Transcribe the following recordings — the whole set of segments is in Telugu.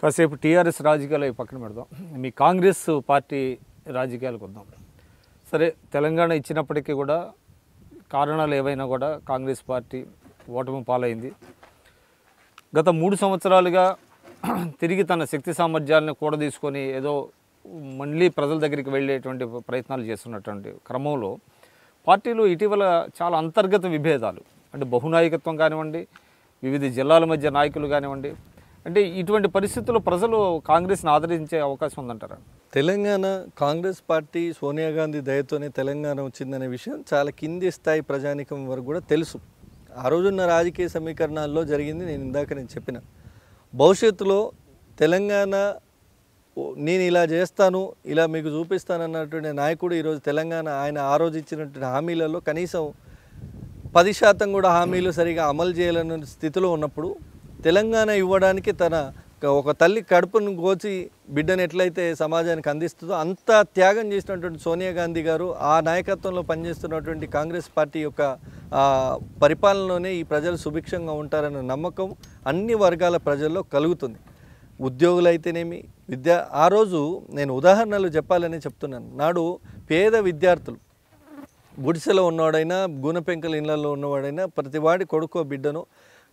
కాసేపు టీఆర్ఎస్ రాజకీయాలు పక్కన పెడదాం. మీ కాంగ్రెస్ పార్టీ రాజకీయాలకు వద్దాం. సరే, తెలంగాణ ఇచ్చినప్పటికీ కూడా కారణాలు ఏవైనా కూడా కాంగ్రెస్ పార్టీ ఓటమి పాలైంది. గత 3 సంవత్సరాలుగా తిరిగి తన శక్తి సామర్థ్యాలను కూడదీసుకొని ఏదో మళ్ళీ ప్రజల దగ్గరికి వెళ్ళేటువంటి ప్రయత్నాలు చేస్తున్నటువంటి క్రమంలో పార్టీలో ఇటీవల చాలా అంతర్గత విభేదాలు, అంటే బహునాయకత్వం కానివ్వండి, వివిధ జిల్లాల మధ్య నాయకులు కానివ్వండి, అంటే ఇటువంటి పరిస్థితుల్లో ప్రజలు కాంగ్రెస్ని ఆదరించే అవకాశం ఉందంటారా? తెలంగాణ కాంగ్రెస్ పార్టీ సోనియా గాంధీ దయతోనే తెలంగాణ వచ్చిందనే విషయం చాలా కింది స్థాయి ప్రజానికం వరకు కూడా తెలుసు. ఆ రోజున్న రాజకీయ సమీకరణాల్లో జరిగింది నేను చెప్పిన. భవిష్యత్తులో తెలంగాణ నేను ఇలా చేస్తాను, ఇలా మీకు చూపిస్తానన్నటువంటి నాయకుడు ఈరోజు తెలంగాణ ఆయన ఆ రోజు ఇచ్చినటువంటి హామీలలో కనీసం 10% కూడా హామీలు సరిగా అమలు చేయాలన్న స్థితిలో ఉన్నప్పుడు తెలంగాణ ఇవ్వడానికి తన ఒక తల్లి కడుపును కోచి బిడ్డను ఎట్లయితే సమాజానికి అందిస్తుందో అంత త్యాగం చేసినటువంటి సోనియా గాంధీ గారు ఆ నాయకత్వంలో పనిచేస్తున్నటువంటి కాంగ్రెస్ పార్టీ యొక్క పరిపాలనలోనే ఈ ప్రజలు సుభిక్షంగా ఉంటారన్న నమ్మకం అన్ని వర్గాల ప్రజల్లో కలుగుతుంది. ఉద్యోగులైతేనేమి, ఆ రోజు నేను ఉదాహరణలు చెప్పాలని చెప్తున్నాను. నాడు పేద విద్యార్థులు, గుడిసెలో ఉన్నవాడైనా, గూనెపెంకల ఇళ్లలో ఉన్నవాడైనా ప్రతి వాడి కొడుకో బిడ్డను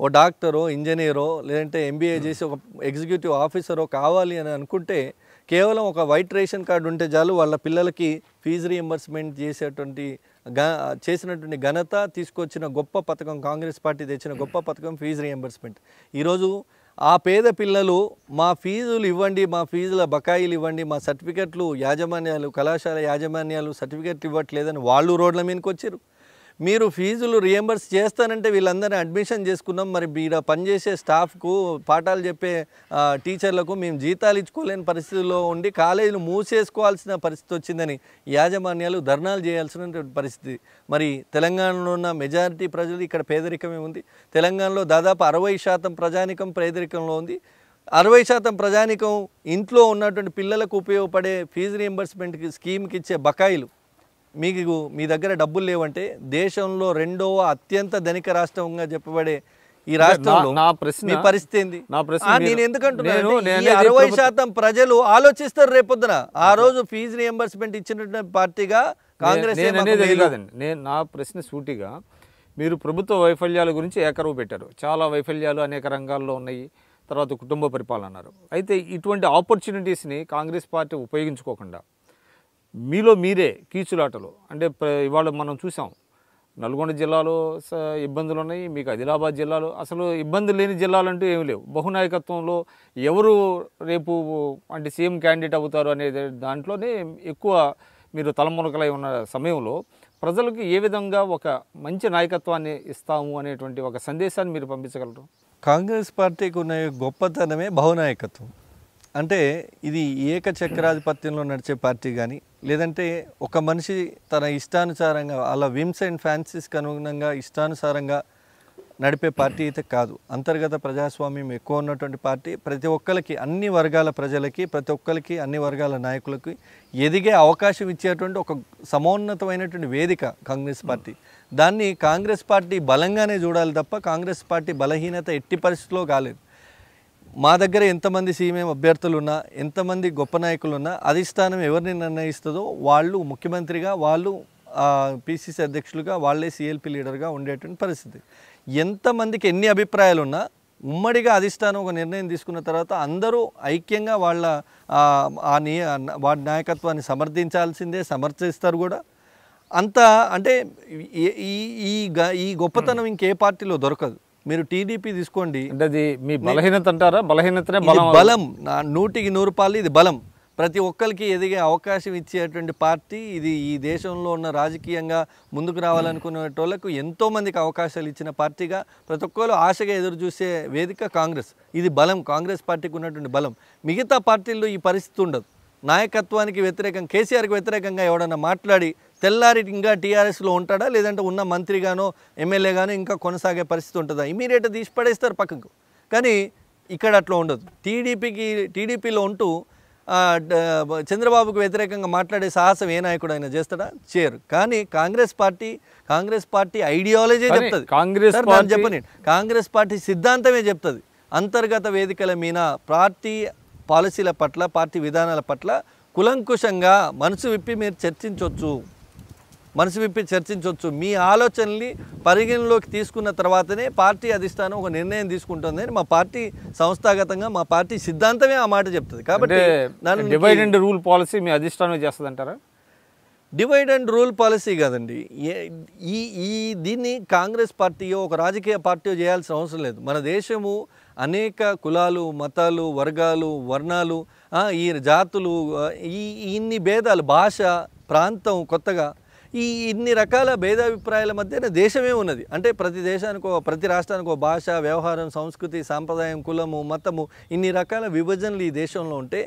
ఓ డాక్టరో, ఇంజనీరో, లేదంటే MBA చేసి ఒక ఎగ్జిక్యూటివ్ ఆఫీసరో కావాలి అని అనుకుంటే కేవలం ఒక వైట్ రేషన్ కార్డు ఉంటే చాలు వాళ్ళ పిల్లలకి ఫీజు రీఎంబర్స్మెంట్ చేసినటువంటి ఘనత తీసుకొచ్చిన గొప్ప పథకం కాంగ్రెస్ పార్టీ తెచ్చిన గొప్ప పథకం ఫీజు రీఎంబర్స్మెంట్. ఈరోజు ఆ పేద పిల్లలు మా ఫీజులు ఇవ్వండి, మా ఫీజుల బకాయిలు ఇవ్వండి, మా సర్టిఫికెట్లు యాజమాన్యాలు, కళాశాల యాజమాన్యాలు సర్టిఫికెట్లు ఇవ్వట్లేదని వాళ్ళు రోడ్ల మీదకి వచ్చారు. మీరు ఫీజులు రియంబర్స్ చేస్తానంటే వీళ్ళందరినీ అడ్మిషన్ చేసుకున్నాం, మరి మీరు పనిచేసే స్టాఫ్కు, పాఠాలు చెప్పే టీచర్లకు మేము జీతాలు ఇచ్చుకోలేని పరిస్థితుల్లో ఉండి కాలేజీలు మూసేసుకోవాల్సిన పరిస్థితి వచ్చిందని యాజమాన్యాలు ధర్నాలు చేయాల్సిన పరిస్థితి. మరి తెలంగాణలో ఉన్న మెజారిటీ ప్రజలు ఇక్కడ పేదరికమే ఉంది. తెలంగాణలో దాదాపు 60% ప్రజానికం పేదరికంలో ఉంది. 60% ప్రజానికం ఇంట్లో ఉన్నటువంటి పిల్లలకు ఉపయోగపడే ఫీజు రియంబర్స్మెంట్కి స్కీమ్కి ఇచ్చే బకాయిలు మీకు మీ దగ్గర డబ్బులు లేవంటే దేశంలో 2వ అత్యంత ధనిక రాష్ట్రంగా చెప్పబడే ఈ రాష్ట్రంలో మీ పరిస్థితి ఏంది? నేను ఎందుకంటున్నాను, 60% ప్రజలు ఆలోచిస్తారు రేపొద్దున. ఆ రోజు ఫీజు రియంబర్స్మెంట్ ఇచ్చినటువంటి పార్టీగా కాంగ్రెస్ నా ప్రశ్న సూటిగా, మీరు ప్రభుత్వ వైఫల్యాల గురించి ఏకరువు పెట్టారు. చాలా వైఫల్యాలు అనేక రంగాల్లో ఉన్నాయి, తర్వాత కుటుంబ పరిపాలన అన్నారు. అయితే ఇటువంటి ఆపర్చునిటీస్ని కాంగ్రెస్ పార్టీ ఉపయోగించుకోకుండా మీలో మీరే కీచులాటలు, అంటే ఇవాళ మనం చూసాం నల్గొండ జిల్లాలో ఇబ్బందులు ఉన్నాయి, మీకు ఆదిలాబాద్ జిల్లాలో అసలు ఇబ్బంది లేని జిల్లాలంటూ ఏమీ లేవు. బహునాయకత్వంలో ఎవరు రేపు అంటే సీఎం క్యాండిడేట్ అవుతారు అనే దాంట్లోనే ఎక్కువ మీరు తలమునకలై ఉన్న సమయంలో ప్రజలకు ఏ విధంగా ఒక మంచి నాయకత్వాన్ని ఇస్తాము అనేటువంటి ఒక సందేశాన్ని మీరు పంపించగలరు? కాంగ్రెస్ పార్టీకి ఉన్న గొప్పతనమే బహునాయకత్వం. అంటే ఇది ఏకచక్రాధిపత్యంలో నడిచే పార్టీ కానీ, లేదంటే ఒక మనిషి తన ఇష్టానుసారంగా అలా విమ్స్ అండ్ ఫ్యాన్సీస్కి అనుగుణంగా ఇష్టానుసారంగా నడిపే పార్టీ అయితే కాదు. అంతర్గత ప్రజాస్వామ్యం ఎక్కువ ఉన్నటువంటి పార్టీ. ప్రతి ఒక్కరికి, అన్ని వర్గాల ప్రజలకి, ప్రతి ఒక్కరికి, అన్ని వర్గాల నాయకులకి ఎదిగే అవకాశం ఇచ్చేటువంటి ఒక సమోన్నతమైనటువంటి వేదిక కాంగ్రెస్ పార్టీ. దాన్ని కాంగ్రెస్ పార్టీ బలంగానే చూడాలి తప్ప కాంగ్రెస్ పార్టీ బలహీనత ఎట్టి పరిస్థితిలో కాలేదు. మా దగ్గర ఎంతమంది సీఎం అభ్యర్థులు ఉన్నా, ఎంతమంది గొప్ప నాయకులు ఉన్నా అధిష్టానం ఎవరిని నిర్ణయిస్తుందో వాళ్ళు ముఖ్యమంత్రిగా, వాళ్ళు PCC అధ్యక్షులుగా, వాళ్ళే CLP లీడర్గా ఉండేటువంటి పరిస్థితి. ఎంతమందికి ఎన్ని అభిప్రాయాలు ఉన్నా ఉమ్మడిగా అధిష్టానం ఒక నిర్ణయం తీసుకున్న తర్వాత అందరూ ఐక్యంగా వాడి నాయకత్వాన్ని సమర్థించాల్సిందే, సమర్థిస్తారు కూడా. అంత అంటే ఈ గొప్పతనం ఇంకే పార్టీలో దొరకదు. మీరు TDP తీసుకోండి, అంటే అది మీ బలహీనత అంటారా? బలహీనతనే బలం, 100కి 100 ఇది బలం. ప్రతి ఒక్కరికి ఎదిగే అవకాశం ఇచ్చేటువంటి పార్టీ ఇది. ఈ దేశంలో ఉన్న రాజకీయంగా ముందుకు రావాలనుకునే వాళ్ళకు ఎంతోమందికి అవకాశాలు ఇచ్చిన పార్టీగా ప్రతి ఒక్కరు ఆశగా ఎదురు చూసే వేదిక కాంగ్రెస్. ఇది బలం, కాంగ్రెస్ పార్టీకి ఉన్నటువంటి బలం. మిగతా పార్టీల్లో ఈ పరిస్థితి ఉండదు. నాయకత్వానికి వ్యతిరేకంగా, కేసీఆర్కి వ్యతిరేకంగా ఎవడన్నా మాట్లాడి తెల్లారి ఇంకా టీఆర్ఎస్లో ఉంటాడా, లేదంటే ఉన్న మంత్రిగానో ఎమ్మెల్యేగానో ఇంకా కొనసాగే పరిస్థితి ఉంటుందా? ఇమీడియట్గా తీసి పడేస్తారు పక్కకు. కానీ ఇక్కడ అట్లా ఉండదు. టీడీపీలో ఉంటూ చంద్రబాబుకు వ్యతిరేకంగా మాట్లాడే సాహసం ఏ నాయకుడు అయినా చేస్తాడా? చేయరు. కానీ కాంగ్రెస్ పార్టీ ఐడియాలజీ చెప్తుంది, కాంగ్రెస్ పార్టీ సిద్ధాంతమే చెప్తుంది. అంతర్గత వేదికల మీద పార్టీ పాలసీల పట్ల పార్టీ విధానాల పట్ల కులంకుశంగా మనసు విప్పి మీరు చర్చించవచ్చు. మీ ఆలోచనల్ని పరిగణలోకి తీసుకున్న తర్వాతనే పార్టీ అధిష్టానం ఒక నిర్ణయం తీసుకుంటుంది అని మా పార్టీ సంస్థాగతంగా మా పార్టీ సిద్ధాంతమే ఆ మాట చెప్తుంది. కాబట్టి డివైడ్ అండ్ రూల్ పాలసీ మీ అధిష్టానం చేస్తుందంటారా? డివైడ్ అండ్ రూల్ పాలసీ కాదండి. దీన్ని కాంగ్రెస్ పార్టీయో ఒక రాజకీయ పార్టీయో చేయాల్సిన అవసరం లేదు. మన దేశము అనేక కులాలు, మతాలు, వర్గాలు, వర్ణాలు, ఈ జాతులు, ఇన్ని భేదాలు, భాష, ప్రాంతం, కొత్తగా ఇన్ని రకాల భేదాభిప్రాయాల మధ్యన దేశమే ఉన్నది. అంటే ప్రతి రాష్ట్రానికి భాష, వ్యవహారం, సంస్కృతి, సాంప్రదాయం, కులము, మతము, ఇన్ని రకాల విభజనలు ఈ దేశంలో ఉంటే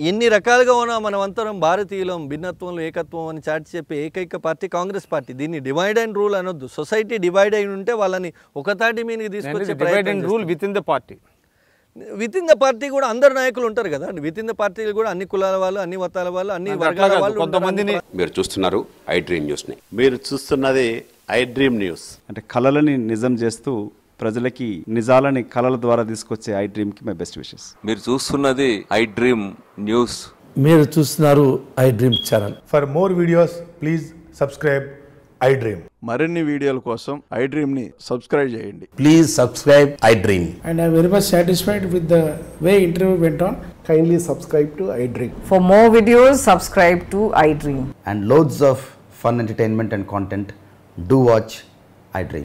ఎన్ని రకాలుగా ఉన్నా మనమంతరం భారతీయులం, భిన్నత్వంలో ఏకత్వం అని చాటి చెప్పే ఏకైక పార్టీ కాంగ్రెస్ పార్టీ. దీన్ని డివైడ్ అండ్ రూల్ అనొద్దు. సొసైటీ డివైడ్ అయి ఉంటే వాళ్ళని ఒక తాటి మీదకి తీసుకొచ్చే ప్రయత్నం rule with in the party. With in the party కూడా అందరు నాయకులు ఉంటారు కదా. విత్ ఇన్ ద పార్టీలు కూడా అన్ని కులాల వాళ్ళు, అన్ని మతాల వాళ్ళు, అన్ని వర్గాల వాళ్ళు కొంతమందిని. మీరు చూస్తున్నారు ఐ డ్రీమ్ న్యూస్ ని. మీరు చూస్తున్నది ఐ డ్రీమ్ న్యూస్. అంటే కళలని నిజం చేస్తూ ప్రజలకి నిజాలని కళల ద్వారా తీసుకొచ్చే ఐ డ్రీమ్ కి మై బెస్ట్ విషెస్. మీరు చూస్తున్నది ఐ డ్రీమ్ న్యూస్. మీరు చూస్తున్నారు I dream channel. For more videos please subscribe I dream. మరిన్ని వీడియోల కోసం ఐ డ్రీమ్ ని సబ్స్క్రైబ్ చేయండి. Please subscribe I dream. And I am very much satisfied with the way interview went on. Kindly subscribe to I Dream. For more videos, subscribe to I Dream. And loads of fun entertainment and content. Do watch I Dream.